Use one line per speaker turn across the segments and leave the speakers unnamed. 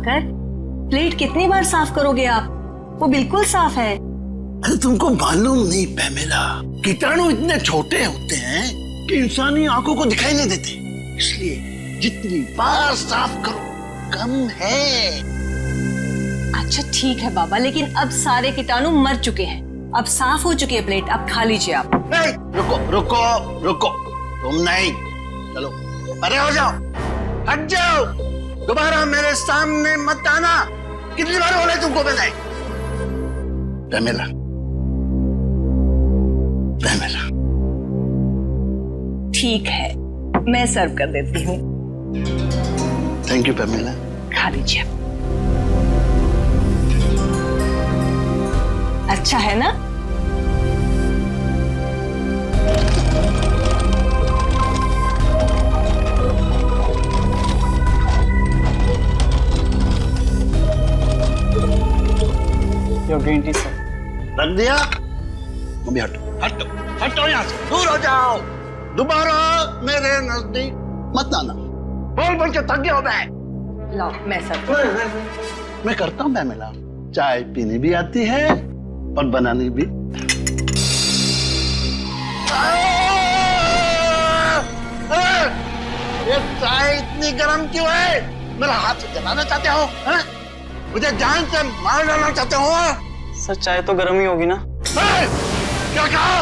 Diwakar, plate कितनी बार साफ करोगे आप? वो बिल्कुल साफ है।
अरे तुमको मालूम नहीं पैमेला, कीटाणु इतने छोटे होते हैं कि इंसानी आंखों को दिखाई नहीं देते, इसलिए जितनी बार साफ करो कम है।
अच्छा ठीक है बाबा, लेकिन अब सारे कीटाणु मर चुके हैं, अब साफ हो चुकी है प्लेट, अब खा लीजिए आप।
नहीं, रुको रुको रुको, तुम नहीं, चलो अरे हो जाओ, हट जाओ, दोबारा मेरे सामने मत आना। कितनी बार बोले तुमको मैंने? Pamela, Pamela.
ठीक है, मैं सर्व कर देती हूँ।
Thank you Pamela.
खा लीजिए। अच्छा है ना?
Your green tea sir.
रख दिया? अभी हटो हटो हटो, यहाँ से दूर हो जाओ, दोबारा मेरे नजदीक मत आना। बोल बोल के थक गया हो मैं।
लाओ मैं सर्व।
मैं करता हूँ पैमेला, चाय पीनी भी आती है और बनानी भी। ये चाय इतनी गर्म क्यों है? मेरा हाथ जलाना चाहते हो? मुझे जान से मार डालना चाहते हो?
सर चाय तो गर्म ही होगी ना।
क्या कहा?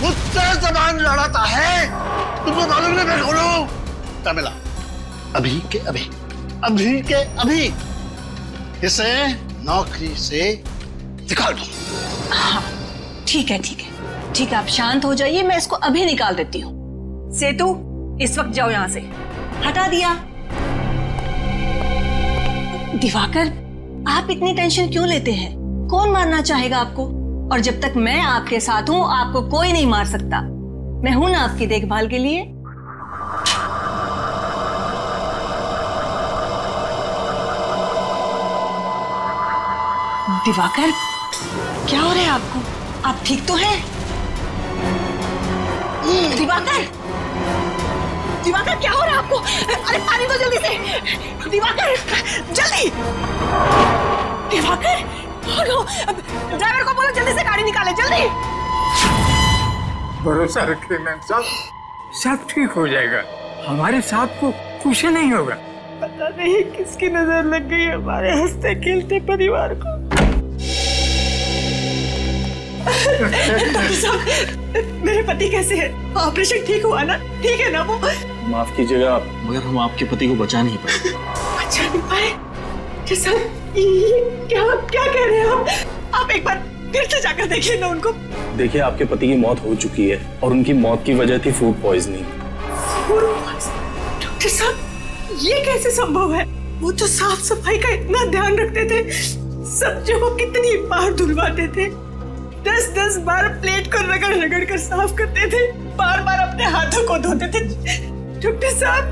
मुझसे जबान लड़ाता है? तुमको मालूम नहीं मैं कौन हूं? पैमेला, अभी के अभी, अभी के अभी इसे नौकरी से निकाल दो।
हाँ ठीक है ठीक है ठीक है, आप शांत हो जाइए, मैं इसको अभी निकाल देती हूँ। सेतु, इस वक्त जाओ यहाँ से। हटा दिया। दिवाकर, आप इतनी टेंशन क्यों लेते हैं? कौन मारना चाहेगा आपको? और जब तक मैं आपके साथ हूं, आपको कोई नहीं मार सकता। मैं हूं ना आपकी देखभाल के लिए। दिवाकर, क्या हो रहा है आपको? आप ठीक तो हैं? दिवाकर, दिवाकर क्या हो रहा है आपको? अरे पानी दो जल्दी से। दिवाकर जल्दी। दिवाकर, ड्राइवर को बोलो जल्दी से गाड़ी निकाले, जल्दी।
भरोसा रखिए मैम साहब, सब ठीक हो जाएगा, हमारे साथ को कुछ नहीं होगा।
पता नहीं किसकी नजर लग गई हमारे हंसते खेलते परिवार को। डॉक्टर साहब, मेरे पति कैसे हैं? ऑपरेशन ठीक हुआ ना? ठीक है ना वो?
माफ कीजिएगा मगर हम आपके पति को बचा नहीं पाए।
बचा नहीं पाए? क्या क्या कह रहे हैं आप एक बार फिर से जाकर देखिए ना उनको।
देखिए आपके पति की मौत हो चुकी है और उनकी मौत की वजह थी फूड पॉइजनिंग।
डॉक्टर साहब, ये कैसे संभव है? वो तो साफ सफाई का इतना ध्यान रखते थे, सब्जियों को कितनी बार धुलवाते थे, 10-10 बार प्लेट को रगड़ रगड़ कर साफ करते थे, बार बार अपने हाथों को धोते थे। डॉक्टर साहब,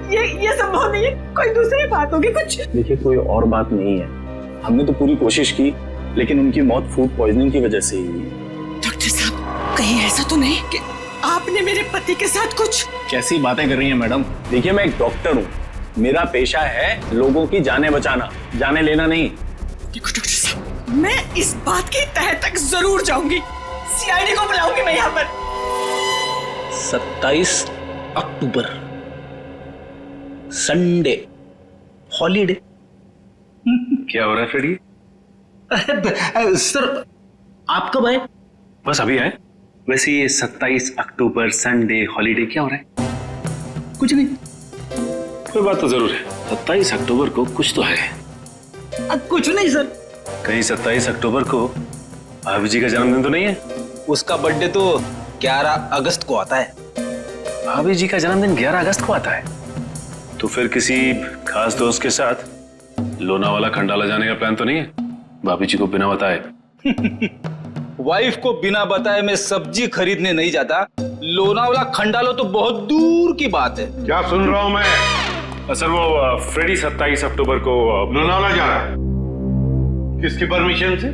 ये संभव नहीं है, कोई दूसरी बात होगी कुछ।
देखिए कोई और बात नहीं है, हमने तो पूरी कोशिश की लेकिन उनकी मौत फूड पॉइजनिंग की वजह से ही हुई।
डॉक्टर साहब, कहीं ऐसा तो नहीं कि आपने मेरे पति के साथ कुछ?
कैसी बातें कर रही हैं मैडम? देखिए मैं एक डॉक्टर हूँ, मेरा पेशा है लोगों की जानें बचाना, जाने लेना नहीं।
देखो डॉक्टर साहब, मैं इस बात की तह तक जरूर जाऊंगी, सीआईडी को बुलाऊंगी मैं यहाँ पर।
27 अक्टूबर संडे हॉलीडे।
क्या हो रहा है फ्रेडी?
सर आप कब आए?
बस अभी आए। वैसे ये 27 अक्टूबर संडे हॉलीडे क्या हो रहा है?
कुछ नहीं।
कोई बात तो जरूर है, 27 अक्टूबर को कुछ तो है।
कुछ नहीं सर।
कहीं 27 अक्टूबर को भाभी जी का जन्मदिन तो नहीं है?
उसका बर्थडे तो 11 अगस्त को आता है।
भाभी जी का जन्मदिन 11 अगस्त को आता है? तो फिर किसी खास दोस्त के साथ लोनावाला खंडाला जाने का प्लान तो नहीं है? भाभी जी को बिना बताए।
वाइफ को बिना बताए मैं सब्जी खरीदने नहीं जाता, लोनावाला खंडालो तो बहुत दूर की बात है।
क्या सुन रहा हूं मैं? सर वो फ्रेडी 27 अक्टूबर को लोनावाला जा रहा है। किसकी परमिशन से?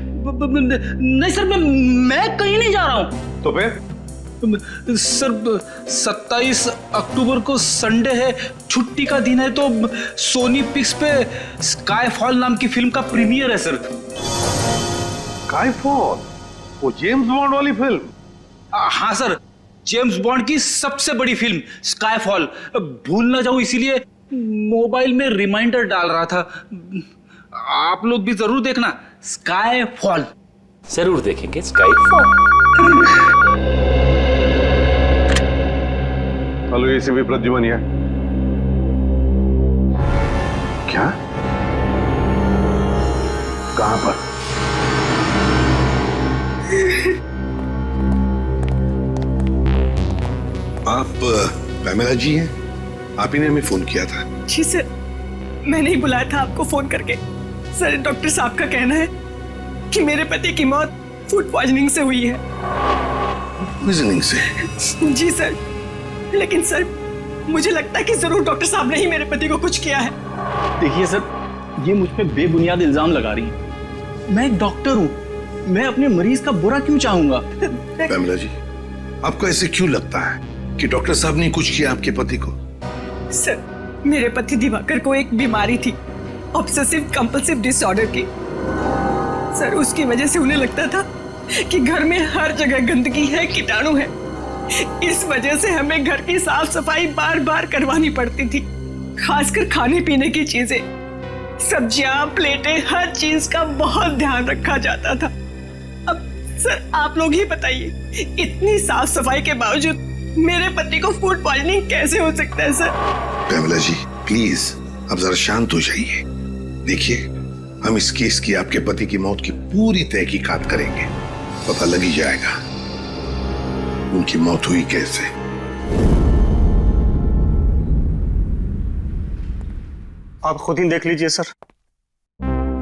नहीं सर, मैं कहीं नहीं जा रहा हूँ।
तो फिर
सर 27 अक्टूबर को संडे है, छुट्टी का दिन है, तो सोनी पिक्स पे स्काई फॉल नाम की फिल्म का प्रीमियर है सर।
स्काईफॉल, वो जेम्स बॉन्ड वाली फिल्म?
हाँ सर, जेम्स बॉन्ड की सबसे बड़ी फिल्म स्काई फॉल। भूल ना जाऊं इसीलिए मोबाइल में रिमाइंडर डाल रहा था। आप लोग भी जरूर देखना स्काई फॉल।
जरूर देखेंगे sky fall.
Hello ACP Pradyuman है। क्या? कहां पर?
आप पैमेला जी हैं? आप ही ने हमें फोन किया था।
जी सर, मैंने ही बुलाया था आपको फोन करके। सर, डॉक्टर साहब का कहना है कि मेरे पति की मौत फूड पॉइजनिंग से हुई है।
पॉइजनिंग से?
जी सर, लेकिन सर मुझे लगता है कि जरूर डॉक्टर साहब ने ही मेरे पति को कुछ किया है।
देखिए सर, ये मुझ पे बेबुनियाद इल्जाम लगा रही है। मैं एक डॉक्टर हूँ, मैं अपने मरीज का बुरा क्यों चाहूंगा?
पैमेला जी, आपको ऐसे क्यों लगता है कि डॉक्टर साहब ने कुछ किया आपके पति को?
सर, मेरे पति दिवाकर को एक बीमारी थी, ऑब्सेसिव कंपल्सिव डिसऑर्डर की। सर, उसकी वजह से उन्हें लगता था कि घर में हर जगह गंदगी है, कीटाणु है। इस वजह से हमें घर की साफ सफाई बार बार करवानी पड़ती थी, खासकर खाने पीने की चीजें, सब्जियां, प्लेटें, हर चीज का बहुत ध्यान रखा जाता था। अब सर आप लोग ही बताइए, इतनी साफ सफाई के बावजूद मेरे पति को फूड पॉइजनिंग कैसे हो सकता है? सर
पैमेला जी प्लीज अब जरा शांत हो जाइए। देखिए, हम इस केस की आपके पति की मौत की पूरी तहकीकात करेंगे, पता लग ही जाएगा उनकी मौत हुई कैसे।
आप खुद ही देख लीजिए सर,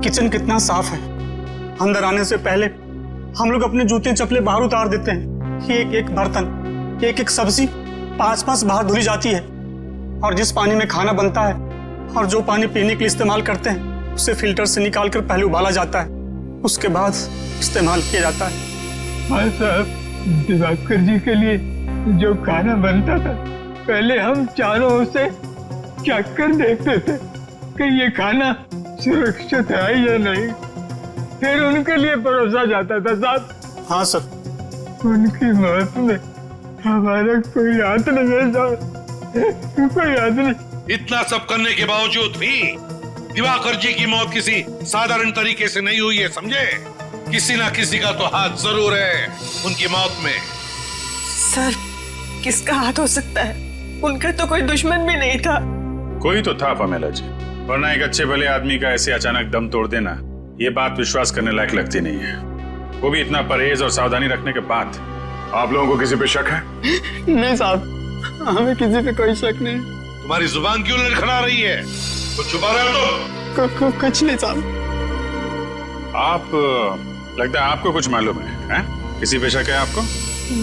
किचन कितना साफ है। अंदर आने से पहले हम लोग अपने जूते चप्पलें बाहर उतार देते हैं। एक एक बर्तन, एक एक सब्जी 5-5 बार धुली जाती है। और जिस पानी में खाना बनता है और जो पानी पीने के लिए इस्तेमाल करते हैं, उसे फिल्टर से निकालकर पहले उबाला जाता है, उसके बाद इस्तेमाल किया जाता है।
हाँ साहब, दिवाकर जी के लिए जो खाना बनता था, पहले हम चारों ओर से चेक कर देखते थे कि ये खाना सुरक्षित है या नहीं, फिर उनके लिए परोसा जाता था साहब।
हाँ सर।
उनकी मौत में हमारा कोई हाथ नहीं है साहब, कोई हाथ नहीं।
इतना सब करने के बावजूद भी दिवाकर जी की मौत किसी साधारण तरीके से नहीं हुई है, समझे? किसी ना किसी का तो हाथ जरूर है उनकी मौत में।
सर, किसका हाथ हो सकता है? उनका तो कोई दुश्मन भी नहीं था।
कोई तो था पैमेला जी, वरना एक अच्छे भले आदमी का ऐसे अचानक दम तोड़ देना, ये बात विश्वास करने लायक लगती नहीं है। वो भी इतना परहेज और सावधानी रखने के बाद। आप लोगों को किसी पे शक है?
नहीं साहब, हमें किसी पे कोई शक नहीं।
तुम्हारी जुबान क्यों लड़खड़ा रही है? कुछ छुपा रहे हो तुम?
कुछ नहीं साहब।
आप लगता है आपको कुछ मालूम है? किसी पे शक है आपको?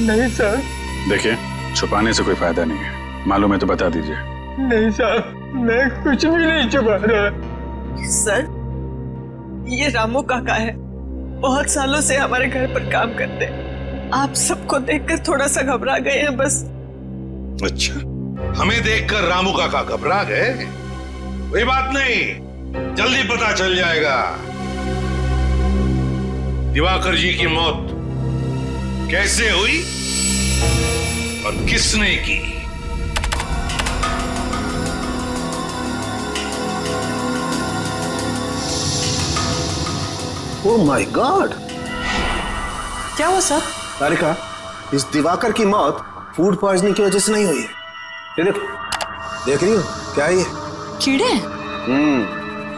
नहीं सर।
देखिए, छुपाने से कोई फायदा नहीं है, मालूम है तो बता दीजिए।
नहीं साहब, मैं कुछ भी नहीं छुपा रहा।
सर, ये रामू काका है, बहुत सालों से हमारे घर पर काम करते हैं। आप सबको देखकर थोड़ा सा घबरा गए हैं बस।
अच्छा, हमें देखकर रामू काका घबरा गए? कोई बात नहीं, जल्दी पता चल जाएगा दिवाकर जी की मौत कैसे हुई और किसने की।
Oh my God!
क्या हुआ सर?
तारिका, इस दिवाकर की मौत फूड पॉइजनिंग की वजह से नहीं हुई है। ये देखो, देख रही हो क्या है ये?
कीड़े?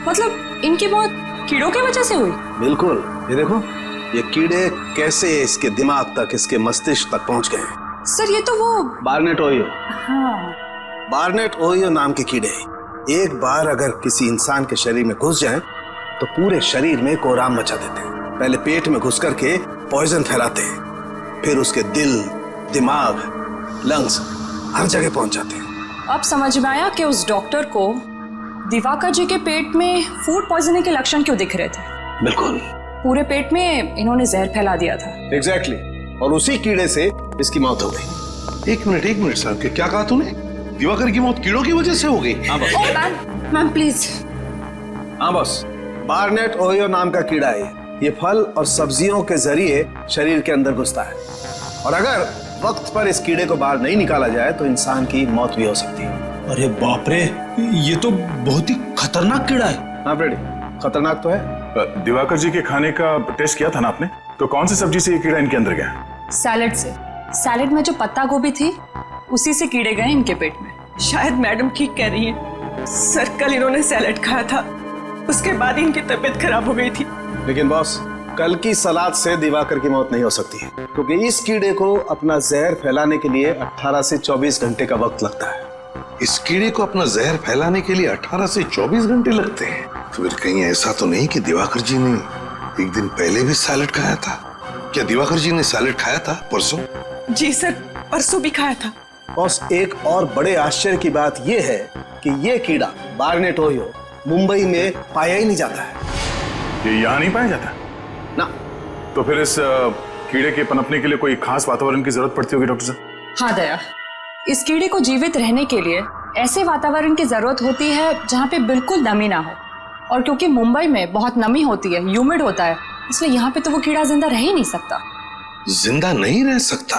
मतलब इनकी मौत कीड़ों की वजह से हुई?
बिल्कुल, ये देखो, ये कीड़े कैसे इसके दिमाग तक, इसके मस्तिष्क तक पहुंच गए हैं।
सर, ये तो वो
बार्नेट ओहियो।
हाँ।
बार्नेट ओहियो नाम के कीड़े एक बार अगर किसी इंसान के शरीर में घुस जाएं, तो पूरे शरीर में कोहराम मचा देते हैं। पहले पेट में घुस करके पॉइजन फैलाते हैं, फिर उसके दिल, दिमाग, लंग्स हर जगह पहुंच जाते हैं।
अब समझ में आया कि उस डॉक्टर को दिवाकर जी के पेट में फूड पॉइजनिंग के लक्षण क्यों दिख रहे थे।
बिल्कुल,
पूरे पेट में इन्होंने जहर फैला दिया था।
एग्जैक्टली। और उसी कीड़े से
इसकी मौत हो गई।
एक मिनट साहब, क्या कहा तूने? दिवाकर की मौत कीड़ों की वजह से हो गई?
हाँ बॉस।
Ma'am please.
हाँ बॉस, बार्नेट ओहियो नाम का कीड़ा है। ये फल और सब्जियों के जरिए शरीर के अंदर घुसता है, और अगर वक्त पर इस कीड़े को बाहर नहीं निकाला जाए तो इंसान की मौत भी हो सकती है।
अरे बाप रे, ये तो बहुत ही खतरनाक कीड़ा है।
हाँ फ्रेडी, खतरनाक तो है।
दिवाकर जी के खाने का टेस्ट किया था ना आपने? तो कौन सी सब्जी से ये कीड़ा इनके अंदर गया?
सैलेड से। सैलेड में जो पत्ता गोभी थी उसी से कीड़े गए इनके पेट में।
शायद मैडम ठीक कह रही है सर, कल इन्होंने सैलेड खाया था, उसके बाद ही इनकी तबीयत खराब हो गई थी।
लेकिन बॉस, कल की सलाद से दिवाकर की मौत नहीं हो सकती है, क्योंकि इस कीड़े को अपना जहर फैलाने के लिए 18 से 24 घंटे का वक्त लगता है।
इस कीड़े को अपना जहर फैलाने के लिए 18 से 24 घंटे लगते हैं? तो फिर कहीं ऐसा तो नहीं कि दिवाकर जी ने एक दिन पहले भी सैलेड खाया था? क्या दिवाकर जी ने सैलेड खाया था परसों?
जी सर, परसों भी खाया था।
बॉस, एक और बड़े आश्चर्य की बात यह है कि यह कीड़ा बार्नेट ओहियो मुंबई में पाया ही नहीं जाता है।
ये यहाँ नहीं पाया जाता
ना?
तो फिर इस कीड़े के पनपने के लिए कोई खास वातावरण की जरूरत पड़ती होगी डॉक्टर साहब?
हाँ दया, इस कीड़े को जीवित रहने के लिए ऐसे वातावरण की जरूरत होती है जहाँ पे बिल्कुल नमी ना हो, और क्योंकि मुंबई में बहुत नमी होती है, ह्यूमिड होता है, इसलिए यहाँ पे तो वो कीड़ा जिंदा रह ही नहीं सकता।
जिंदा नहीं रह सकता?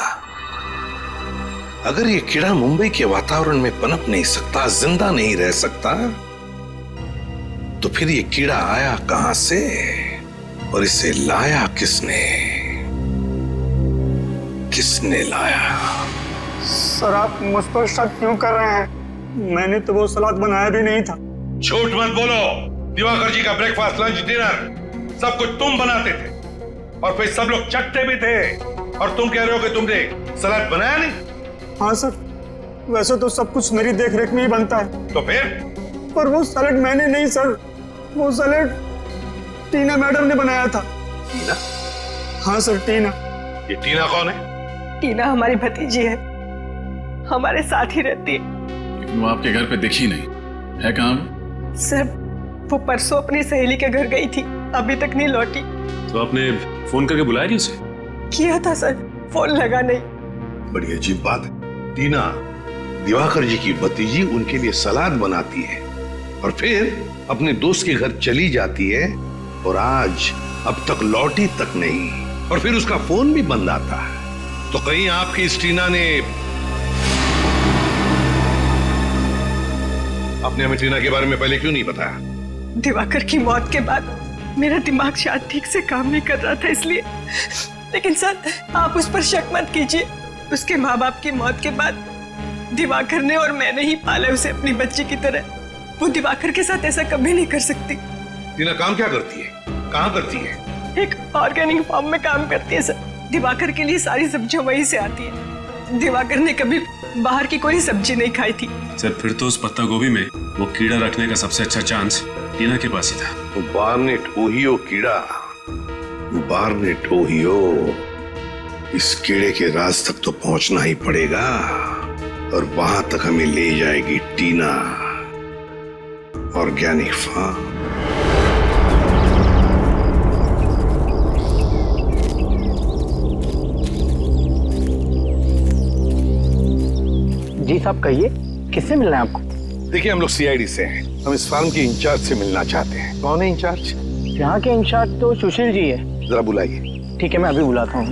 अगर ये कीड़ा मुंबई के वातावरण में पनप नहीं सकता, जिंदा नहीं रह सकता, तो फिर ये कीड़ा आया कहां से और इसे लाया किसने? किसने लाया?
सर, आप मुझ पर शक क्यों कर रहे हैं? मैंने तो वो सलाद बनाया भी नहीं था।
झूठ मत बोलो। दिवाकर जी का ब्रेकफास्ट, लंच, डिनर सब कुछ तुम बनाते थे, और फिर सब लोग चटते भी थे, और तुम कह रहे हो कि तुमने सलाद बनाया नहीं?
हाँ सर, वैसे तो सब कुछ मेरी देखरेख में ही बनता है।
तो फिर?
पर वो सैलेड मैंने नहीं सर, वो सैलेड टीना मैडम ने बनाया था।
टीना?
हाँ सर, टीना।
ये टीना कौन है?
टीना हमारी भतीजी है, हमारे साथ ही रहती है।
लेकिन वो आपके घर पे दिखी नहीं है। कहाँ?
सर, वो परसों अपनी सहेली के घर गई थी, अभी तक नहीं लौटी।
तो आपने फोन करके बुलाया नहीं उसे?
किया था सर, फोन लगा नहीं।
बड़ी अजीब बात है। टीना दिवाकर जी की भतीजी उनके लिए सलाद बनाती है और फिर अपने दोस्त के घर चली जाती है, और आज अब तक लौटी तक नहीं, और फिर उसका फोन भी बंद आता है। तो कहीं आपकी इस टीना ने अपने हमें टीना के बारे में पहले क्यों नहीं बताया?
दिवाकर की मौत के बाद मेरा दिमाग शायद ठीक से काम नहीं कर रहा था, इसलिए। लेकिन सर, आप उस पर शक मत कीजिए। उसके माँ बाप की मौत के बाद दिवाकर ने और मैंने ही पाला उसे अपनी बच्ची की तरह। वो दिवाकर के साथ ऐसा कभी नहीं कर सकती।
टीना काम क्या करती है? कहाँ करती है?
एक ऑर्गेनिक फार्म में काम करती है सर। दिवाकर के लिए सारी सब्जियां वहीं से आती है। दिवाकर ने कभी बाहर की कोई सब्जी नहीं खाई थी।
सर, फिर तो उस पत्ता गोभी में वो कीड़ा रखने का सबसे अच्छा चांस टीना के पास ही था।
वो बार्नेट ओहियो कीड़ा, बार्नेट ओहियो, इस कीड़े के राज तक तो पहुंचना ही पड़ेगा, और वहां तक हमें ले जाएगी टीना, ऑर्गेनिक फार्म।
जी साहब, कहिए किससे मिलना है आपको?
देखिए, हम लोग सीआईडी से हैं, हम इस फार्म के इंचार्ज से मिलना चाहते हैं। कौन है इंचार्ज?
यहाँ के इंचार्ज तो सुशील जी है।
जरा बुलाइए।
ठीक है, मैं अभी बुलाता हूँ।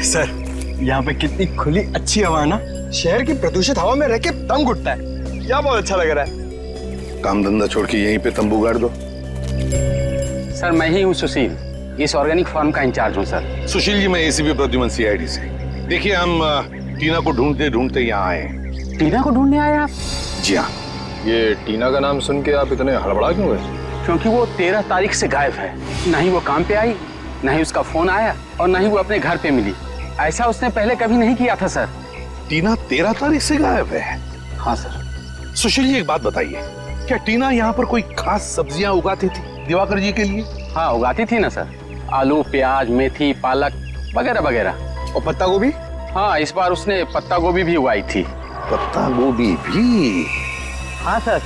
सर, यहाँ पे कितनी खुली अच्छी हवा है ना। शहर की प्रदूषित हवा में रह के दम घुटता है। क्या बहुत अच्छा लग रहा है।
काम धंधा छोड़ के यहीं पे तंबू गाड़ दो।
सर, मैं ही हूँ सुशील, इस ऑर्गेनिक फार्म का इंचार्ज हूँ सर।
सुशील जी, मैं एसीपी प्रद्युमन सीआईडी से। देखिए, हम टीना को ढूंढते ढूंढते यहाँ आए।
टीना को ढूंढने आए आप?
जी हाँ।
ये टीना का नाम सुन के आप इतने हड़बड़ा क्यों गए?
क्योंकि वो 13 तारीख से गायब है। न ही वो काम पे आई, न ही उसका फोन आया, और न ही वो अपने घर पे मिली। ऐसा उसने पहले कभी नहीं किया था सर।
टीना 13 तारीख से गायब है?
हाँ सर।
सुशील जी, एक बात बताइए, क्या टीना यहाँ पर कोई खास सब्जियां उगाती थी दिवाकर जी के लिए?
हाँ, उगाती थी ना सर, आलू, प्याज, मेथी, पालक वगैरह वगैरह।
और पत्ता गोभी?
हाँ, इस बार उसने पत्ता गोभी भी उगाई थी।
पत्ता गोभी भी?
हाँ सर,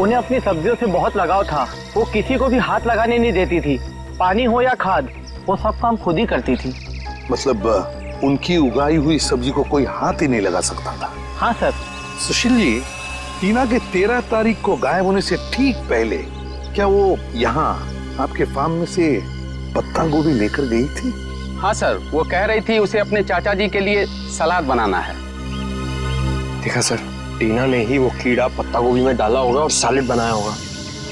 उन्हें अपनी सब्जियों से बहुत लगाव था। वो किसी को भी हाथ लगाने नहीं देती थी। पानी हो या खाद, वो सब काम खुद ही करती थी।
मतलब उनकी उगाई हुई सब्जी को कोई हाथ ही नहीं लगा सकता था।
हाँ सर।
सुशील जी, टीना के 13 तारीख को गायब होने से ठीक पहले क्या वो यहाँ आपके फार्म में से पत्ता गोभी लेकर गई थी?
हाँ सर, वो कह रही थी उसे अपने चाचा जी के लिए सलाद बनाना है।
देखा सर, टीना ने ही वो कीड़ा पत्ता गोभी में डाला होगा और सैलेड बनाया होगा।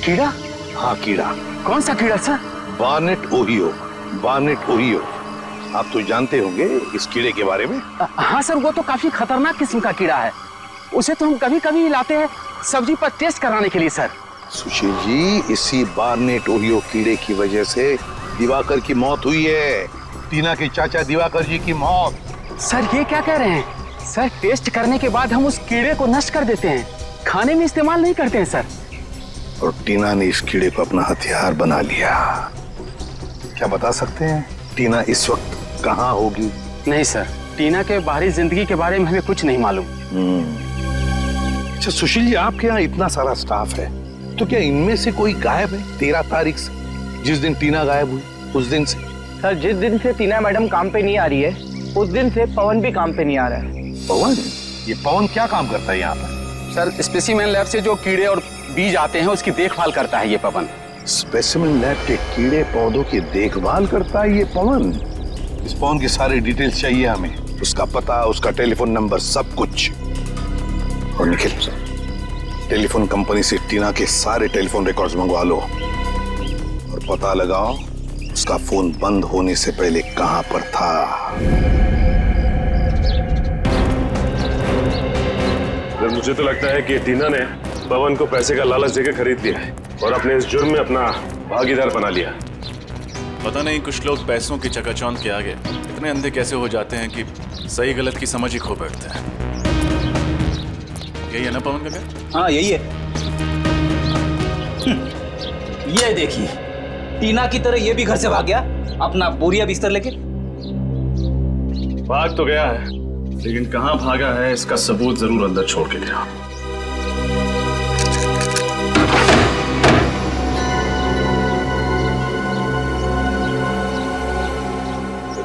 कीड़ा?
हाँ कीड़ा।
कौन सा कीड़ा sir?
Barnett Ohio. Barnett Ohio, आप तो जानते होंगे इस कीड़े के बारे में।
हाँ सर, वो तो काफी खतरनाक किस्म का कीड़ा है। उसे तो हम कभी कभी लाते हैं सब्जी पर टेस्ट कराने के लिए सर।
सुशील जी, इसी बार्नेट ओहियो कीड़े की वजह से दिवाकर की मौत हुई है। टीना के चाचा दिवाकर जी की मौत।
सर ये क्या कह रहे हैं? सर टेस्ट करने के बाद हम उस कीड़े को नष्ट कर देते हैं, खाने में इस्तेमाल नहीं करते हैं सर।
और टीना ने इस कीड़े को अपना हथियार बना लिया। क्या बता सकते हैं टीना इस वक्त कहाँ होगी?
नहीं सर, टीना के बाहरी जिंदगी के बारे में हमें कुछ नहीं मालूम।
अच्छा सुशील जी, आपके यहाँ इतना सारा स्टाफ है, तो क्या इनमें से कोई गायब है 13 तारीख से, जिस दिन टीना गायब हुई उस दिन से?
सर, जिस दिन से टीना मैडम काम पे नहीं आ रही है उस दिन से पवन भी काम पे नहीं आ रहा है।
पवन? ये पवन क्या काम करता है यहाँ पर?
सर, स्पेसिमेन लैब से जो कीड़े और बीज आते हैं उसकी देखभाल करता है ये पवन।
स्पेसिमेन लैब के कीड़े पौधों की देखभाल करता है ये पवन? इस पवन की सारी डिटेल्स चाहिए हमें, उसका पता, उसका टेलीफोन नंबर, सब कुछ। और निखिल, टेलीफोन कंपनी से टीना के सारे टेलीफोन रिकॉर्ड्स मंगवा लो और पता लगाओ उसका फोन बंद होने से पहले कहां पर था।
मुझे तो लगता है कि टीना ने पवन को पैसे का लालच देकर खरीद लिया है और अपने इस जुर्म में अपना भागीदार बना लिया।
पता नहीं कुछ लोग पैसों की चकाचौंध के आगे इतने अंधे कैसे हो जाते हैं कि सही गलत की समझ ही खो बैठते हैं। यही है ना पवन का घर?
हाँ यही है। ये देखिए, टीना की तरह ये भी घर से भाग गया अपना बोरिया बिस्तर लेके।
भाग तो गया है, लेकिन कहां भागा है इसका सबूत जरूर अंदर छोड़ के गया।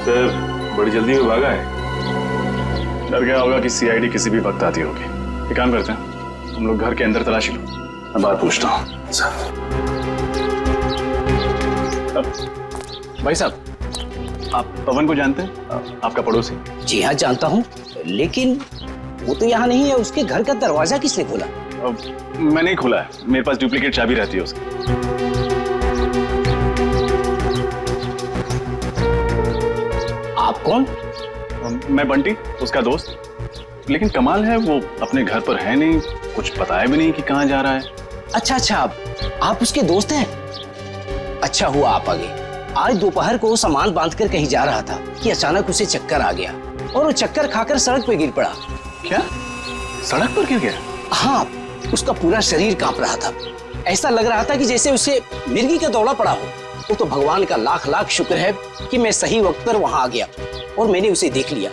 फिर बड़ी जल्दी में भागा है, डर गया होगा कि सीआईडी किसी भी वक्त आती होगी। एक काम करते हैं, हम लोग घर के अंदर तलाशी लो, मैं बात पूछता हूँ।
भाई साहब, आप पवन को जानते हैं? आपका पड़ोसी?
जी हाँ जानता हूँ, लेकिन वो तो यहाँ नहीं है। उसके घर का दरवाजा किसने खोला?
मैंने ही खोला है, मेरे पास डुप्लीकेट चाबी रहती है उसकी।
आप कौन?
मैं बंटी, उसका दोस्त। लेकिन कमाल है, वो अपने घर पर है नहीं, कुछ बताया भी नहीं कि कहाँ जा रहा है।
अच्छा अच्छा, आप उसके दोस्त हैं? अच्छा हुआ आप आ गए। आज दोपहर को सामान बांधकर कहीं जा रहा था कि अचानक उसे चक्कर आ गया और वो चक्कर खाकर सड़क पे गिर पड़ा।
क्या? सड़क पर गिर गया?
हाँ, उसका पूरा शरीर कांप रहा था। ऐसा लग रहा था कि जैसे उसे मिर्गी का दौड़ा पड़ा हो। वो तो भगवान का लाख लाख शुक्र है कि मैं सही वक्त पर वहां आ गया और मैंने उसे देख लिया।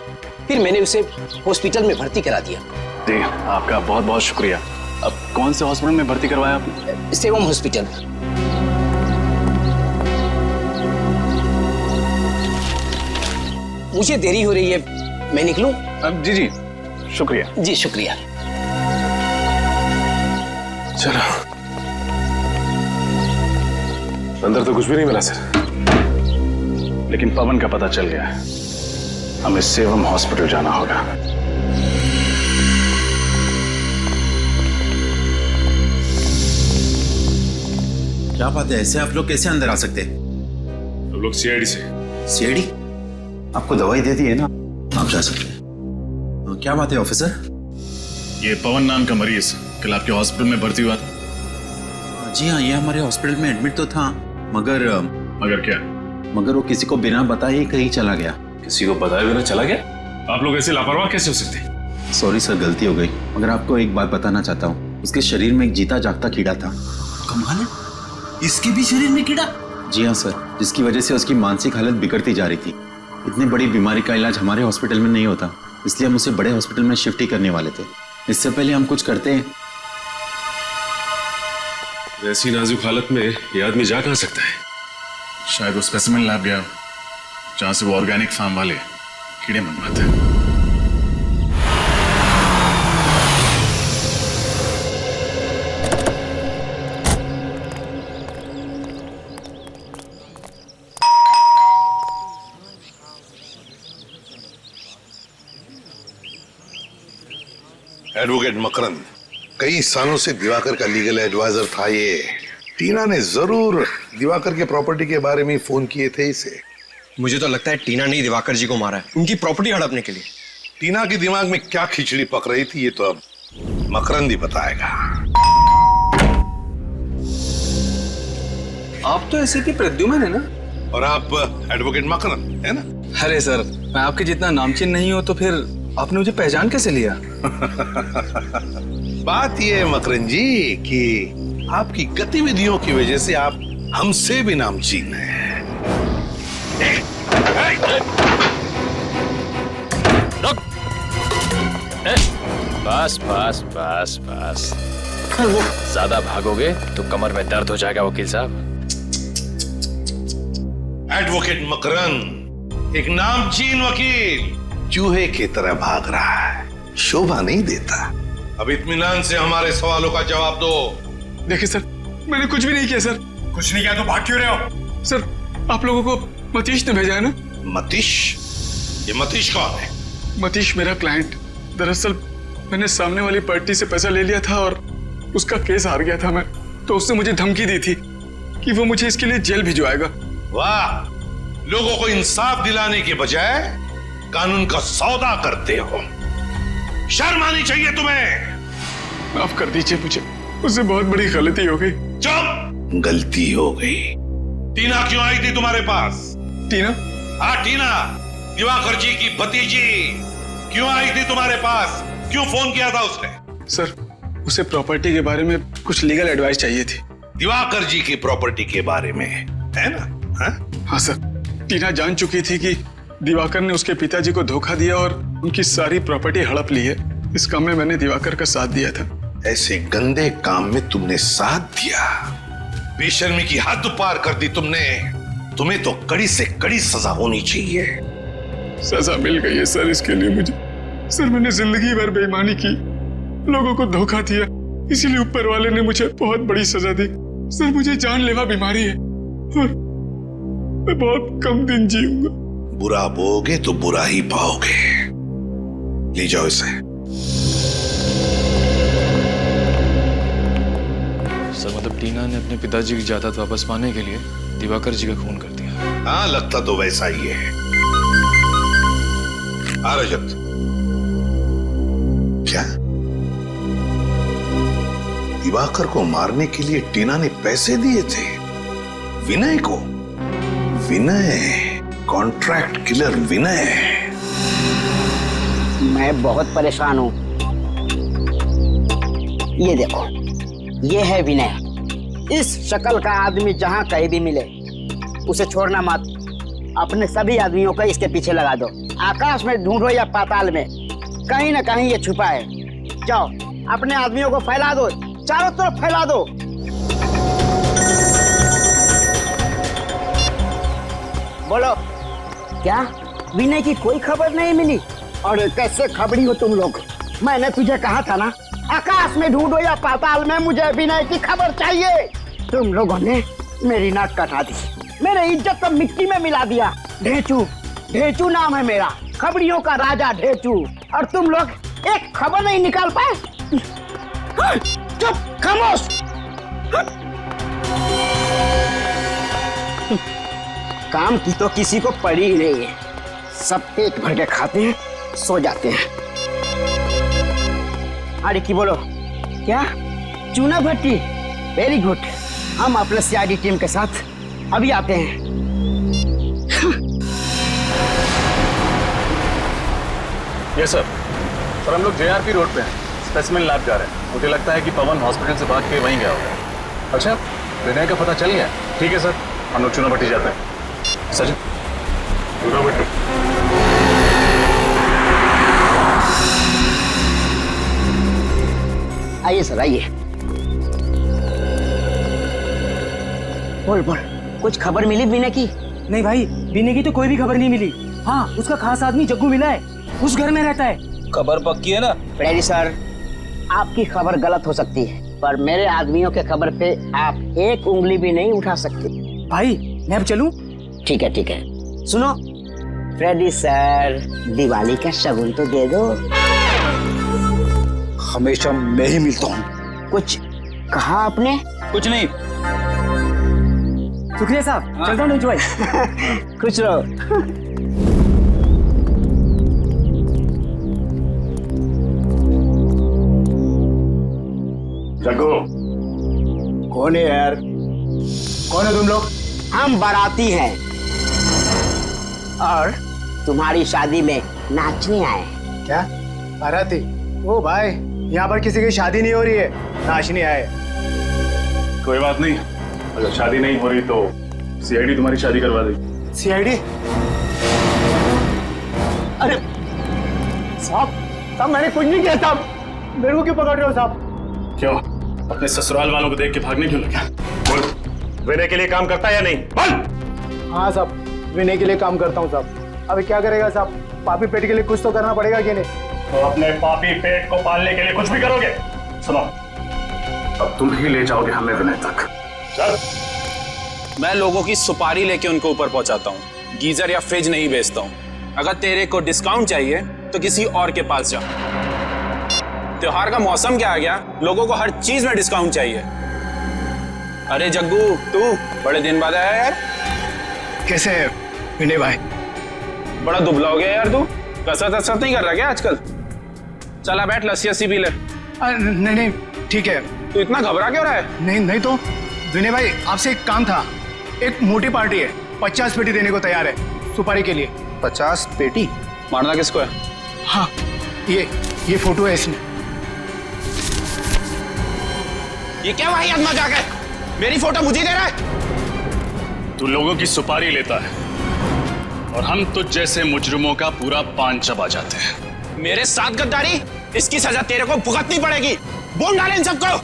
फिर मैंने उसे हॉस्पिटल में भर्ती करा दिया।
जी, आपका बहुत बहुत शुक्रिया। अब कौन से हॉस्पिटल में भर्ती करवाया आपने?
सेवम हॉस्पिटल। मुझे देरी हो रही है, मैं निकलूं?
जी जी, शुक्रिया।
जी शुक्रिया।
चलो, अंदर तो कुछ भी नहीं मिला सर,
लेकिन पवन का पता चल गया है। हमें सेवम हॉस्पिटल जाना होगा।
क्या बात है, ऐसे आप लोग कैसे अंदर आ सकते हैं?
हम लोग सीआईडी से।
सीआईडी? आपको दवाई दे दी है ना, आप जा सकते हैं। क्या बात है ऑफिसर?
ये पवन नाम का मरीज कल आपके हॉस्पिटल में भर्ती हुआ था।
जी हाँ, ये हमारे हॉस्पिटल में एडमिट तो था, मगर
क्या?
मगर वो किसी को बिना बताए ही कहीं चला गया।
किसी को बताए बिना चला गया? आप लोग ऐसे लापरवाह कैसे हो सकते?
सॉरी सर, गलती हो गई। मगर आपको एक बात बताना चाहता हूँ, उसके शरीर में एक जीता जागता कीड़ा था।
कमाल है, इसके भी शरीर में कीड़ा?
जी हाँ सर, जिसकी वजह से उसकी मानसिक हालत बिगड़ती जा रही थी। इतनी बड़ी बीमारी का इलाज हमारे हॉस्पिटल में नहीं होता, इसलिए हम उसे बड़े हॉस्पिटल में शिफ्ट ही करने वाले थे। इससे पहले हम कुछ करते हैं।
ऐसी नाजुक हालत में ये आदमी जा कहाँ सकता है?
शायद वो स्पेसिमेन लैब गया।
जहां से वो ऑर्गेनिक फार्म वाले कीड़े मनवाते हैं।
एडवोकेट मकरंद, कई सालों से दिवाकर का लीगल एडवाइजर था ये। टीना ने जरूर दिवाकर के प्रॉपर्टी के बारे में फोन किए थे इसे।
मुझे तो लगता है टीना ने दिवाकर जी को मारा है उनकी प्रॉपर्टी हड़पने के लिए।
टीना के दिमाग में क्या खिचड़ी पक रही थी ये तो अब मकरंद ही बताएगा।
आप तो ऐसे की प्रद्युमन है ना?
और आप एडवोकेट मकरंद है ना?
अरे सर, मैं आपके जितना नामचीन नहीं हूं तो फिर आपने मुझे पहचान कैसे लिया?
बात यह है मकरंद जी कि आपकी गतिविधियों की वजह से आप हमसे भी नामचीन हैं।
बस बस बस बस, ज्यादा भागोगे तो कमर में दर्द हो जाएगा वकील साहब।
एडवोकेट मकरंद एक नामचीन वकील चूहे की तरह भाग रहा है, शोभा नहीं देता। अब इत्मीनान से हमारे सवालों का जवाब दो।
देखिए सर, मैंने कुछ भी नहीं किया सर।
कुछ नहीं किया तो भाग क्यों रहे हो?
सर, आप लोगों को मतीश ने भेजा है ना?
मतीश? ये मतीश कौन है?
मतीश मेरा क्लाइंट। दरअसल मैंने सामने वाली पार्टी से पैसा ले लिया था और उसका केस हार गया था मैं, तो उसने मुझे धमकी दी थी कि वो मुझे इसके लिए जेल भिजवाएगा।
वाह, लोगों को इंसाफ दिलाने के बजाय कानून का सौदा करते हो। शर्म आनी चाहिए तुम्हें।
माफ कर दीजिए मुझे, उससे बहुत बड़ी गलती हो गई।
चुप! गलती हो गई। टीना क्यों आई थी तुम्हारे पास?
टीना?
हाँ टीना, दिवाकर जी की भतीजी क्यों आई थी तुम्हारे पास? क्यों फोन किया था उसने?
सर, उसे प्रॉपर्टी के बारे में कुछ लीगल एडवाइस चाहिए थी।
दिवाकर जी की प्रॉपर्टी के बारे में, है ना?
हाँ सर, टीना जान चुकी थी कि दिवाकर ने उसके पिताजी को धोखा दिया और उनकी सारी प्रॉपर्टी हड़प ली है। इस काम में मैंने दिवाकर का साथ दिया था।
ऐसे गंदे काम में तुमने साथ दिया, बेशर्मी की हद पार कर दी तुमने। तुम्हें तो कड़ी से कड़ी सजा होनी चाहिए।
सजा मिल गई है सर इसके लिए मुझे। सर, मैंने जिंदगी भर बेईमानी की, लोगों को धोखा दिया, इसीलिए ऊपर वाले ने मुझे बहुत बड़ी सजा दी। सर, मुझे जानलेवा बीमारी है और मैं बहुत कम दिन जीऊंगा।
बुरा बोगे तो बुरा ही पाओगे। ले जाओ इसे।
सर, मतलब टीना ने अपने पिताजी की जायदाद वापस पाने के लिए दिवाकर जी का खून कर दिया।
हाँ, लगता तो वैसा ही है। आ रजत, क्या दिवाकर को मारने के लिए टीना ने पैसे दिए थे विनय को? विनय, कॉन्ट्रैक्ट किलर विनय।
मैं बहुत परेशान हूँ। ये देखो, ये है विनय। इस शक्ल का आदमी जहाँ कहीं भी मिले उसे छोड़ना मत। अपने सभी आदमियों को इसके पीछे लगा दो। आकाश में ढूंढो या पाताल में, कहीं ना कहीं ये छुपा है। जाओ, अपने आदमियों को फैला दो, चारों तरफ फैला दो। बोलो, क्या विनय की कोई खबर नहीं मिली? और कैसे खबरी हो तुम लोग? मैंने तुझे कहा था ना, आकाश में ढूंढो या पाताल में, मुझे विनय की खबर चाहिए। तुम लोगों ने मेरी नाक कटा दी, मेरे इज्जत को मिट्टी में मिला दिया। ढेचू, ढेचू नाम है मेरा, खबरियों का राजा ढेचू। और तुम लोग एक खबर नहीं निकाल पाए। चुप, खामोश। काम की तो किसी को पड़ी ही नहीं है। सब पेट भर के खाते हैं, सो जाते हैं। अरे की बोलो, क्या चूना भट्टी? Very good. हम अपने सीआईडी टीम के साथ अभी आते हैं।
Yes sir. सर, हम लोग जेआरपी रोड पे हैं, स्पेसिमेन लैब जा रहे हैं। मुझे लगता है कि पवन हॉस्पिटल से भाग के वहीं गया होगा। अच्छा, विनय का पता चल गया? ठीक है सर, हम लोग चूना भट्टी जाते हैं। सचिन, चूना भट्टी।
आइए सर, आइए। बोल बोल, कुछ खबर मिली विनय की?
नहीं भाई, विनय की तो कोई भी खबर नहीं मिली। हाँ, उसका खास आदमी जग्गू मिला है, उस घर में रहता है।
खबर पक्की है ना?
फ्रेडी सर, आपकी खबर गलत हो सकती है, पर मेरे आदमियों के खबर पे आप एक उंगली भी नहीं उठा सकते।
भाई मैं अब चलूं?
ठीक है ठीक है। सुनो फ्रेडी सर, दिवाली का शगुन तो दे दो।
हमेशा मैं ही मिलता हूँ।
कुछ कहा आपने?
कुछ नहीं।
शुक्रिया साहब, चलता हूँ भाई।
खुश रहो।
जग्गू,
कौन है यार?
कौन है तुम लोग?
हम बाराती हैं और तुम्हारी शादी में नाचने आए।
क्या बाराती? ओ भाई, यहाँ पर किसी की शादी नहीं हो रही है, नाचने आए।
कोई बात नहीं, अगर शादी नहीं हो रही तो सीआईडी तुम्हारी शादी करवा देगी।
सीआईडी? अरे साहब मैंने कुछ नहीं किया साहब, मेरे को क्यों पकड़ रहे हो साहब?
क्यों, अपने ससुराल वालों को देख के भागने क्यों लगा? बोल, विनय के लिए काम करता है या नहीं? बोल।
हाँ साहब, विनय के लिए काम करता हूँ साहब। अभी क्या करेगा साहब, पापी पेट के लिए कुछ तो करना पड़ेगा कि नहीं?
तो अपने पापी पेट को पालने के लिए कुछ भी करोगे? सुनो, अब तुम ही ले जाओगे हमें विनय तक। चल।
मैं लोगों की सुपारी लेके उनको ऊपर पहुंचाता हूँ, गीजर या फ्रिज नहीं बेचता हूँ। अगर तेरे को डिस्काउंट चाहिए तो किसी और के पास जा। त्योहार का मौसम क्या आ गया, लोगों को हर चीज में डिस्काउंट चाहिए। अरे जग्गू, तू बड़े दिन बाद आया यार।
कैसे है विनय भाई?
बड़ा दुबला हो गया यार तू, कसरत नहीं कर रहा क्या आजकल? चला बैठ, लस्सी पी ले।
नहीं ठीक है।
तू इतना घबरा क्यों रहा है?
नहीं तो विनय भाई, आपसे एक काम था। एक मोटी पार्टी है, 50 पेटी देने को तैयार है सुपारी के लिए।
50 पेटी?
मारना किसको है?
हाँ, ये फोटो है इसमें।
ये क्या वाहियात मजाक है? मेरी फोटो मुझे दे रहा है?
तू लोगों की सुपारी लेता है और हम तुझ जैसे मुजरिमों का पूरा पान चबा जाते हैं।
मेरे साथ गद्दारी, इसकी सजा तेरे को भुगतनी पड़ेगी। बोल डाले इन सबको।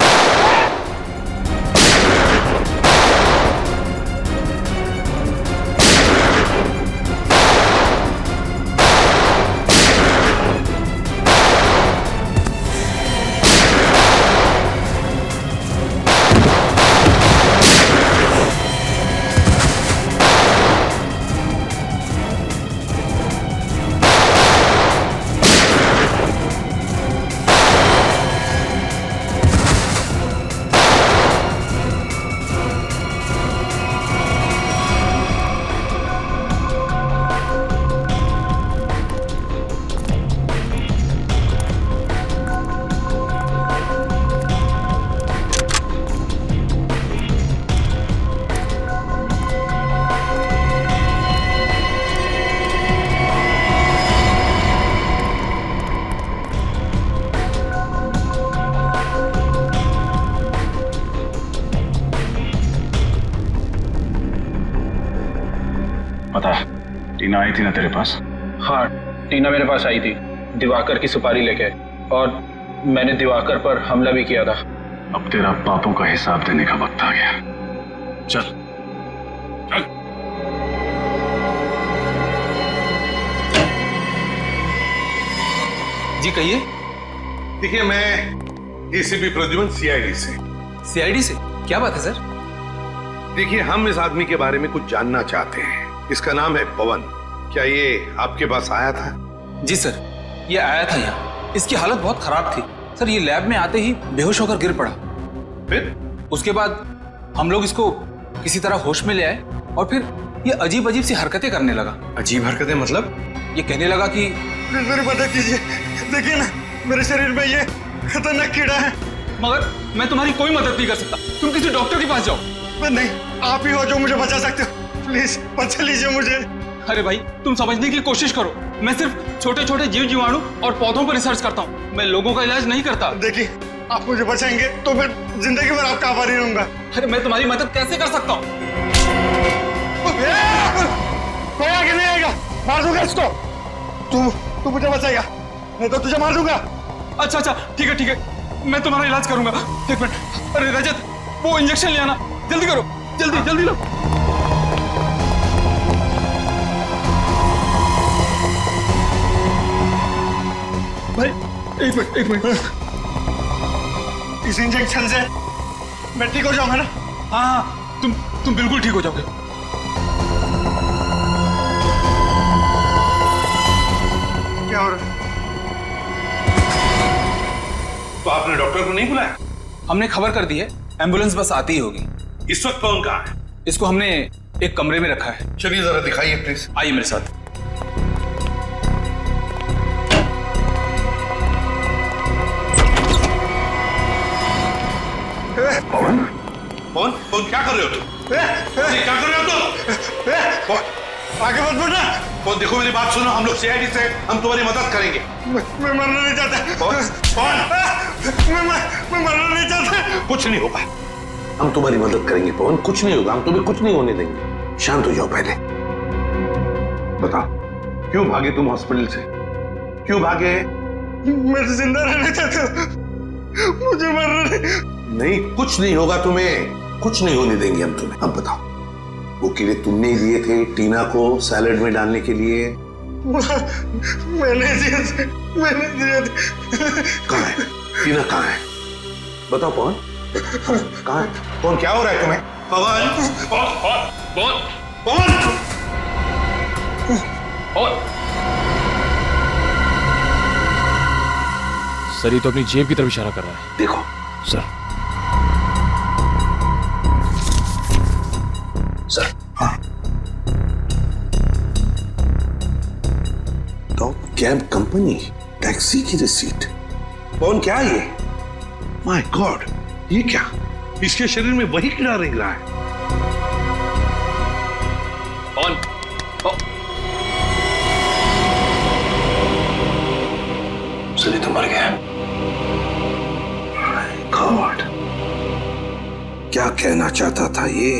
पता है, टीना आई थी ना तेरे पास?
हाँ, टीना मेरे पास आई थी दिवाकर की सुपारी लेके, और मैंने दिवाकर पर हमला भी किया था।
अब तेरा पापों का हिसाब देने का वक्त आ गया। चल चल।
जी कहिए।
देखिए, मैं एसीपी प्रद्युमन, सीआईडी से।
सीआईडी से? क्या बात है सर?
देखिए, हम इस आदमी के बारे में कुछ जानना चाहते हैं। इसका नाम है पवन। क्या ये आपके पास आया था?
जी सर, ये आया था यहाँ। इसकी हालत बहुत खराब थी सर। ये लैब में आते ही बेहोश होकर गिर पड़ा।
फिर
उसके बाद हम लोग इसको किसी तरह होश में ले आए, और फिर ये अजीब अजीब सी हरकतें करने लगा।
अजीब हरकतें मतलब?
ये कहने लगा कि
मेरी मदद कीजिए, देखिए ना मेरे शरीर में ये खतरनाक कीड़ा है।
मगर मैं तुम्हारी कोई मदद नहीं कर सकता, तुम किसी डॉक्टर के पास जाओ।
नहीं, आप ही हो जो मुझे बचा सकते हो, प्लीज बचा लीजिए मुझे।
अरे भाई, तुम समझने की कोशिश करो। मैं सिर्फ छोटे छोटे जीव जीवाणु और पौधों पर रिसर्च करता हूँ, मैं लोगों का इलाज नहीं करता।
देखिए, आप मुझे बचाएंगे तो फिर जिंदगी भर आपका आभारी रहूंगा।
अरे मैं तुम्हारी मदद कैसे कर सकता हूँ?
कोई आगे नहीं आएगा, मार दूंगा इसको। तू मुझे बचाएगा, नहीं तो तुझे मार दूंगा।
अच्छा, ठीक है, मैं तुम्हारा इलाज करूंगा। एक मिनट। अरे रजत, वो इंजेक्शन ले आना, जल्दी करो, जल्दी लो।
भाई एक मिनट इस इंजेक्शन से मैं ठीक हो जाऊंगा ना?
हाँ, तुम बिल्कुल ठीक हो जाओगे।
क्या हो रहा है?
तो आपने डॉक्टर को नहीं बुलाया?
हमने खबर कर दी है, एम्बुलेंस बस आती ही होगी।
इस वक्त कौन कहाँ है?
इसको हमने एक कमरे में रखा है।
चलिए जरा दिखाइए प्लीज।
आइए मेरे साथ।
पवन क्या कर रहे हो तुम? क्या कर रहे हो तुम?
आगे मत बढ़ना।
कौन, देखो मेरी बात सुनो, हम लोग सीआईडी से हम तुम्हारी मदद करेंगे।
मैं मरना नहीं चाहता। मैं मरना नहीं चाहता।
कुछ नहीं होगा।
हम तुम्हारी मदद करेंगे पवन, कुछ नहीं होगा, हम तुम्हें कुछ नहीं होने देंगे। शांत हो जाओ पहले। बताओ क्यों भागे तुम हॉस्पिटल से? क्यों भागे?
मैं जिंदा रहना चाहता हूं, मुझे मरना
नहीं, कुछ नहीं होगा तुम्हें, कुछ नहीं होने देंगे हम तुम्हें। अब बताओ वो कीड़े तुमने ही दिए थे टीना को सैलेड में डालने के लिए?
मैंने दिए थे।
कहाँ है टीना, कहाँ है? बताओ पवन, कहाँ है? कौन, क्या हो रहा है तुम्हें?
सर ये तो अपनी जेब की तरफ इशारा कर रहा है।
देखो
सर।
सर हाँ, टॉप कैब कंपनी टैक्सी की रिसीट। कौन, क्या ये? माय गॉड, ये क्या?
इसके शरीर में वही कीड़ा रेंग रहा है।
कौन?
सनी तो मर गया। माय गॉड, क्या कहना चाहता था ये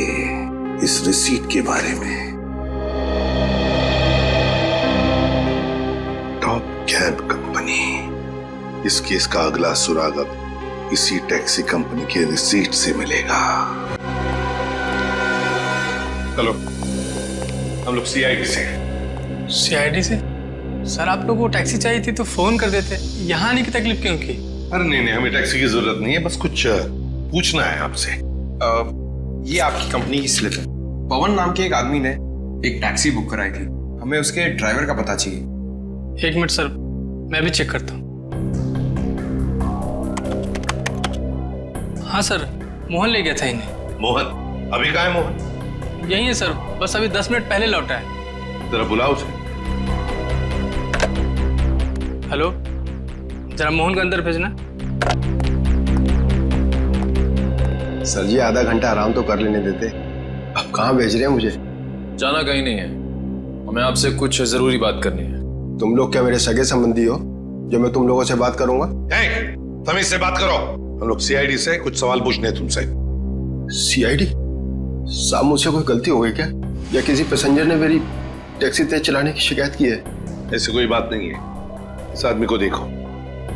इस रिसीट के बारे में? टॉप कैब कंपनी, इस केस का अगला सुराग अब इसी टैक्सी कंपनी के रिसीट से मिलेगा।
चलो हम लोग सीआईडी से।
सीआईडी से? सर आप लोगों को टैक्सी चाहिए थी तो फोन कर देते, यहाँ आने की तकलीफ क्यों की?
अरे नहीं, हमें टैक्सी की जरूरत नहीं है, बस कुछ पूछना है आपसे।
ये आपकी कंपनी की स्लिप है। पवन नाम के एक आदमी ने एक टैक्सी बुक कराई थी, हमें उसके ड्राइवर का पता चाहिए।
एक मिनट सर, मैं भी चेक करता हूँ। हाँ सर, मोहन ले गया था इन्हें।
मोहन? अभी कहाँ है मोहन?
यही है सर, बस अभी 10 मिनट पहले लौटा है।
जरा बुलाओ उसे।
हेलो, जरा मोहन को अंदर भेजना।
सर जी आधा घंटा आराम तो कर लेने देते। अब कहाँ भेज रहे हैं मुझे?
जाना कहीं नहीं है, हमें आपसे कुछ जरूरी बात करनी है।
तुम लोग क्या मेरे सगे संबंधी हो जो मैं तुम लोगों से बात करूंगा?
तमीज से बात करो। हम लोग सीआईडी से कुछ सवाल पूछने हैं तुमसे।
सीआईडी? साहब मुझसे कोई गलती हो गई क्या, या किसी पैसेंजर ने मेरी टैक्सी तेज चलाने की शिकायत की है?
ऐसी कोई बात नहीं है। इस आदमी को देखो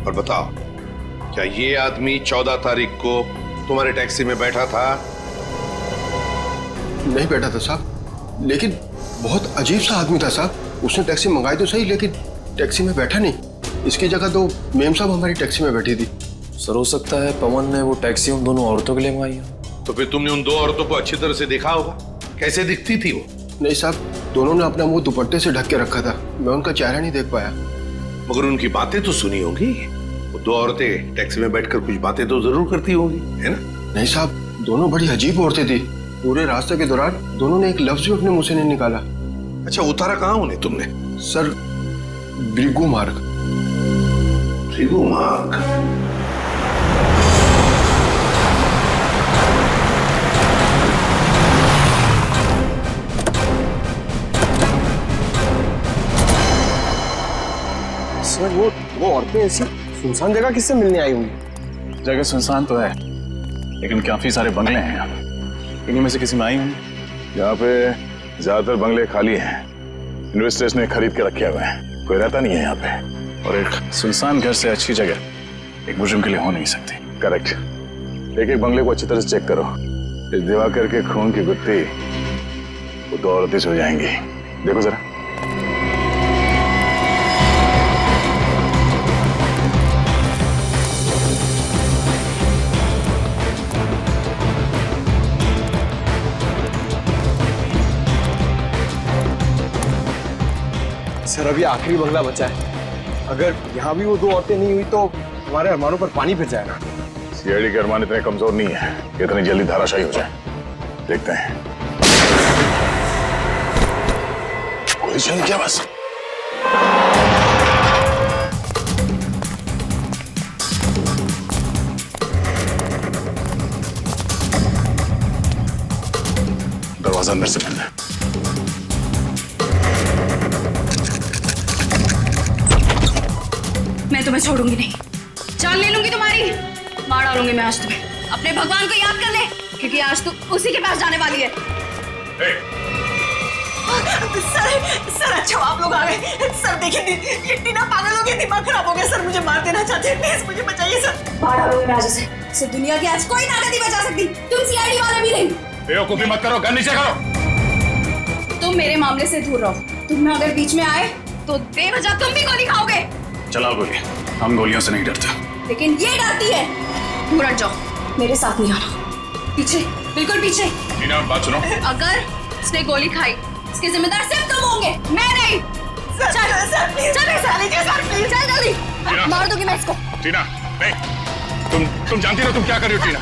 और बताओ, क्या ये आदमी 14 तारीख को तुम्हारे टैक्सी में बैठा था?
नहीं बैठा था साहब, लेकिन बहुत अजीब सा आदमी था साहब। उसने टैक्सी मंगाई तो सही, लेकिन टैक्सी में बैठा नहीं। इसकी जगह तो मेम साहब हमारी टैक्सी में बैठी थी।
सर हो सकता है पवन ने वो टैक्सी उन दोनों औरतों के लिए मंगाई हो।
तो फिर तुमने उन दो औरतों को अच्छी तरह से देखा होगा, कैसे दिखती थी वो?
नहीं साहब, दोनों ने अपना मुंह दुपट्टे से ढक के रखा था, मैं उनका चेहरा नहीं देख पाया।
मगर उनकी बातें तो सुनी होगी। वो दो औरतें टैक्सी में बैठकर कुछ बातें तो जरूर करती होंगी, है ना?
नहीं साहब, दोनों बड़ी अजीब औरतें थी। पूरे रास्ते के दौरान दोनों ने एक लफ्ज भी अपने मुंह से नहीं निकाला।
अच्छा, उतारा कहाँ उन्हें तुमने?
सर, भृगु मार्ग।
भृगु मार्ग?
सर वो औरतें ऐसी सुनसान जगह किससे मिलने आई होंगी?
जगह सुनसान तो है, लेकिन काफी सारे बंगले हैं यहाँ। इन्हीं में से किसी में आई होंगी। यहाँ पे ज्यादातर बंगले खाली हैं, इन्वेस्टर्स ने खरीद के रखे हुए हैं, कोई रहता नहीं है यहाँ पे। और एक सुनसान घर से अच्छी जगह एक मुजरिम के लिए हो नहीं सकती। करेक्ट। एक एक बंगले को अच्छी तरह से चेक करो। इस दिवाकर के खून की गुत्थी वो दो औरतें हो जाएंगी। देखो जरा।
सर अभी आखिरी बंगला बचा है, अगर यहाँ भी वो 2 औरतें नहीं हुई तो हमारे अरमानों पर पानी फिर जाएगा।
सीआईडी के अरमान इतने कमजोर नहीं है कि इतनी जल्दी धाराशायी हो जाए। देखते हैं। गोली चली क्या बस? दरवाजा अंदर से बंद है।
मैं तुम्हें छोड़ूंगी नहीं, जान ले लूंगी तुम्हारी, मार डालूंगी मैं आज तुम्हें। अपने भगवान को याद कर ले, क्योंकि आज तू उसी के पास जाने वाली है।
सर अच्छा आप लोग आ गए। सर देखिए ये टीना पागल हो गई, दिमाग खराब हो गया। सर मुझे मार देना चाहते हैं, प्लीज मुझे बचाइए सर।
मार डालूंगी मैं आज उसे। इस दुनिया की आज कोई ताकत नहीं बचा सकती, तुम सीआईडी वाले भी नहीं।
बेवकूफी मत करो, गन नीचे करो।
तुम मेरे मामले से दूर रहो। तुम अगर बीच में आए तो बेवजह तुम भी गोली खाओगे।
चलाओ गोली, हम गोलियों से नहीं डरते।
लेकिन ये डरती है। दूर हट जाओ, मेरे साथ नहीं आना। पीछे, बिल्कुल पीछे।
टीना बात सुनो।
अगर उसने गोली खाई, इसके जिम्मेदार सिर्फ तुम होंगे, मैं नहीं। चल जल्दी, मार दूंगी मैं इसको।
टीना नहीं, तुम जानती हो तुम क्या कर रही हो टीना?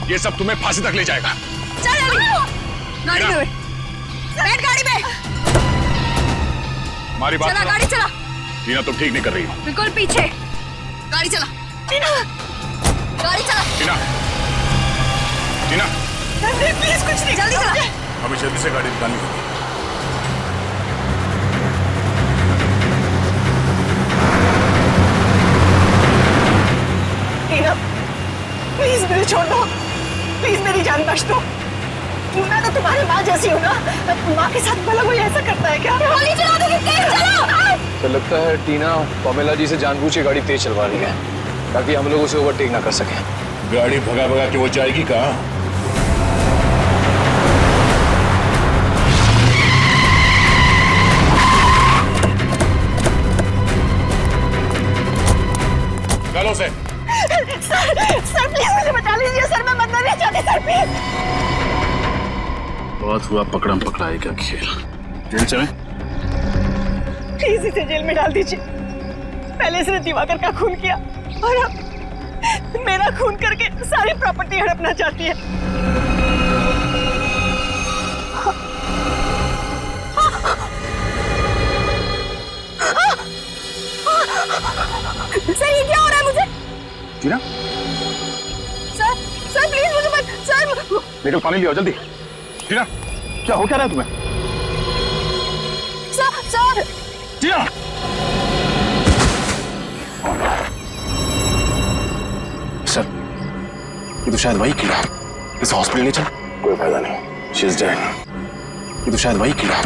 ये सब तुम्हें फांसी तक ले जाएगा।
चल जल्दी, गाड़ी में बैठ, गाड़ी में।
हमारी बात
चला, गाड़ी चला।
टीना तुम ठीक नहीं कर रही हो।
बिल्कुल पीछे, गाड़ी चला। टीना, गाड़ी चला।
टीना, टीना
प्लीज कुछ नहीं, जल्दी चला।
हमें जल्दी से गाड़ी निकालनी होगी।
टीना प्लीज मुझे छोड़ दो, प्लीज मेरी जान बख्श दो। मैं तो तुम्हारी माँ जैसी हूँ ना, माँ के साथ भला कोई ऐसा करता है क्या? गोली चला दोगे, तेज चलो।
तो लगता है टीना पमेला जी से जानबूझ के गाड़ी तेज चलवा रही है ताकि हम लोग उसे ओवरटेक ना कर सकें।
गाड़ी भगा भगा के वो जाएगी कहाँ? निकालो उसे।
सर प्लीज मुझे बचा लीजिए सर, मैं मरना नहीं चाहती सर, प्लीज।
बहुत हुआ पकड़म पकड़ाई का खेल। जेल चले?
प्लीज इसे जेल में डाल दीजिए। पहले इसने दिवाकर का खून किया और अब मेरा खून करके सारी प्रॉपर्टी हड़पना चाहती है। सर ये क्या हो रहा है मुझे?
टीना,
सर प्लीज मुझे मत, सर
निकल पानी लियो जल्दी। टीना क्या हो क्या रहा है तुम्हें?
सर
टीना, सर ये तो शायद वही कीड़ा। इस हॉस्पिटल ले चल। कोई फायदा नहीं, शी इज डेड। ये तो शायद वही कीड़ा।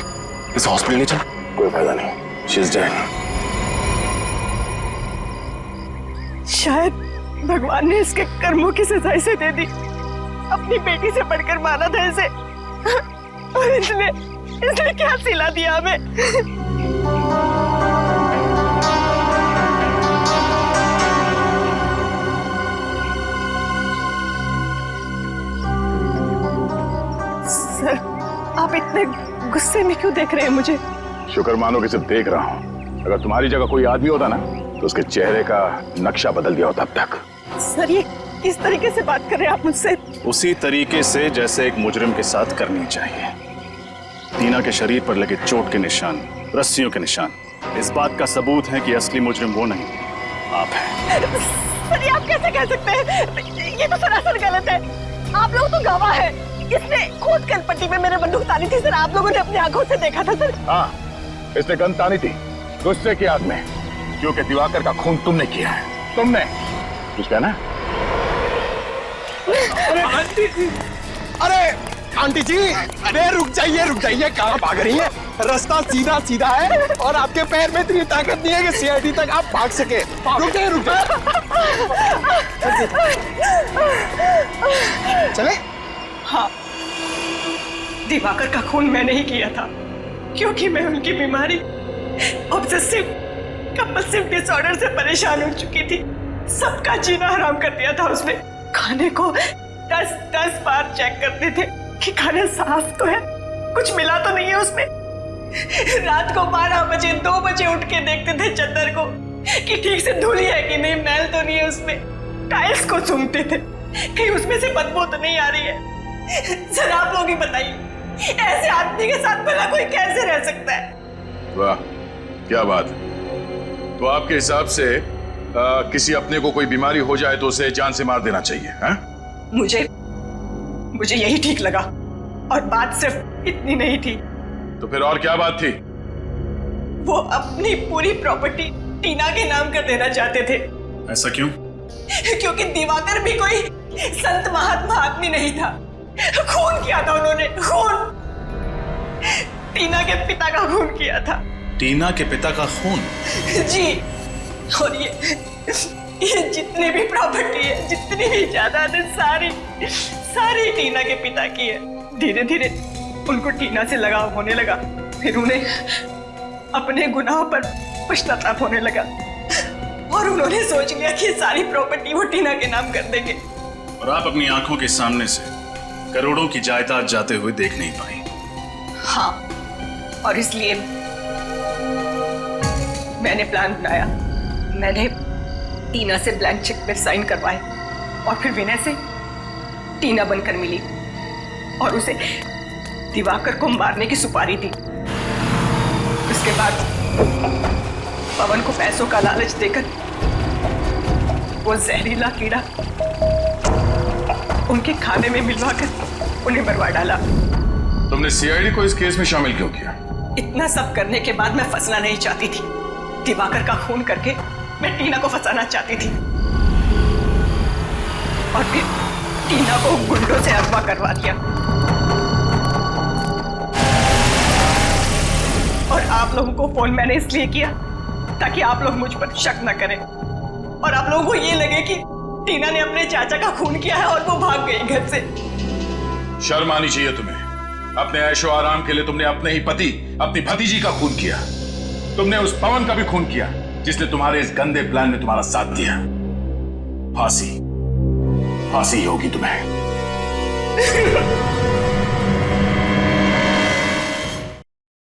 इस हॉस्पिटल ले चल। कोई फायदा नहीं, शी इज डेड।
शायद भगवान ने इसके कर्मों की सजा इसे दे दी। अपनी बेटी से बढ़कर माना था इसे और इसने क्या सिला दिया हमें। सर आप इतने गुस्से में क्यों देख रहे हैं मुझे?
शुक्र मानो कि सिर्फ देख रहा हूँ। अगर तुम्हारी जगह कोई आदमी होता ना तो उसके चेहरे का नक्शा बदल दिया होता अब तक।
सर ये किस तरीके से बात कर रहे हैं आप मुझसे?
उसी तरीके से जैसे एक मुजरिम के साथ करनी चाहिए। टीना के शरीर पर लगे चोट के निशान, रस्सियों के निशान, इस बात का सबूत है कि असली मुजरिम वो नहीं, आप हैं।
सर ये आप कैसे कह सकते हैं? ये तो सरासर गलत है। आप लोग तो गवाह हैं। इसने खुद कलपट्टी में मेरे बंदूक तानी थी सर, आप लोगों ने अपनी आंखों से देखा था सर।
हाँ, इसने गन तानी थी गुस्से की आग में, क्योंकि दिवाकर का खून तुमने किया है। तुमने कुछ कहना?
अरे आंटी जी, अरे रुक जाइए, कहाँ भाग रही है? रास्ता सीधा सीधा है और आपके पैर में इतनी ताकत नहीं है कि सीआईडी तक आप भाग सके। रुक जाइए। चले?
हाँ, दिवाकर का खून मैंने ही किया था, क्योंकि मैं उनकी बीमारी ऑब्सेसिव कंपल्सिव डिसऑर्डर से परेशान हो चुकी थी। सबका जीना हराम कर दिया था उसने। खाने को 10-10 बार चेक करते थे कि खाना साफ तो है, कुछ मिला तो नहीं है उसमें। रात को 12 बजे 2 बजे उठ के देखते थे चद्दर को कि ठीक से धुली है कि नहीं, मैल तो नहीं है उसमें। टाइल्स को सूंघते थे कहीं उसमें से बदबू तो नहीं आ रही है। सर आप लोग ही बताइए, ऐसे आदमी के साथ भला कोई कैसे रह सकता है?
वाह क्या बात है। तो आपके हिसाब से किसी अपने को कोई बीमारी हो जाए तो उसे जान से मार देना चाहिए, हैं?
मुझे यही ठीक लगा, और बात सिर्फ इतनी नहीं थी।
तो फिर और क्या बात थी?
वो अपनी पूरी प्रॉपर्टी टीना के नाम कर देना चाहते थे।
ऐसा क्यों?
क्योंकि दिवाकर भी कोई संत महात्मा आदमी नहीं था। खून किया था उन्होंने, खून। टीना के पिता का खून किया था।
टीना के पिता का खून?
जी। और ये जितनी भी प्रॉपर्टी है, जितनी भी जायदाद है, सारी टीना के पिता की है। धीरे धीरे उनको टीना से लगाव होने लगा, फिर उन्हें अपने गुनाहों पर पश्चाताप होने लगा, और उन्होंने सोच लिया कि सारी प्रॉपर्टी वो टीना के नाम कर देंगे।
और आप अपनी आंखों के सामने से करोड़ों की जायदाद जाते हुए देख नहीं पाई।
हाँ, और इसलिए मैंने प्लान बनाया। मैंने टीना से ब्लैंक चेक पे साइन करवाए, और फिर विनय से टीना बनकर मिली और उसे दिवाकर को मारने की सुपारी दी। उसके बाद पवन को पैसों का लालच देकर वो जहरीला कीड़ा उनके खाने में मिलवाकर उन्हें मरवा डाला।
तुमने सीआईडी को इस केस में शामिल क्यों किया?
इतना सब करने के बाद मैं फंसना नहीं चाहती थी। दिवाकर का खून करके मैं टीना को फंसाना चाहती थी, और फिर टीना को गुंडों से अगवा करवा दिया। और आप लोगों को फोन मैंने इसलिए किया ताकि आप लोग मुझ पर शक न करें, और आप लोगों को ये लगे कि टीना ने अपने चाचा का खून किया है और वो भाग गई घर से।
शर्म आनी चाहिए तुम्हें। अपने ऐशो आराम के लिए तुमने अपने ही पति, अपनी भतीजी का खून किया। तुमने उस पवन का भी खून किया जिसने तुम्हारे इस गंदे प्लान में तुम्हारा साथ दिया। फांसी होगी तुम्हें।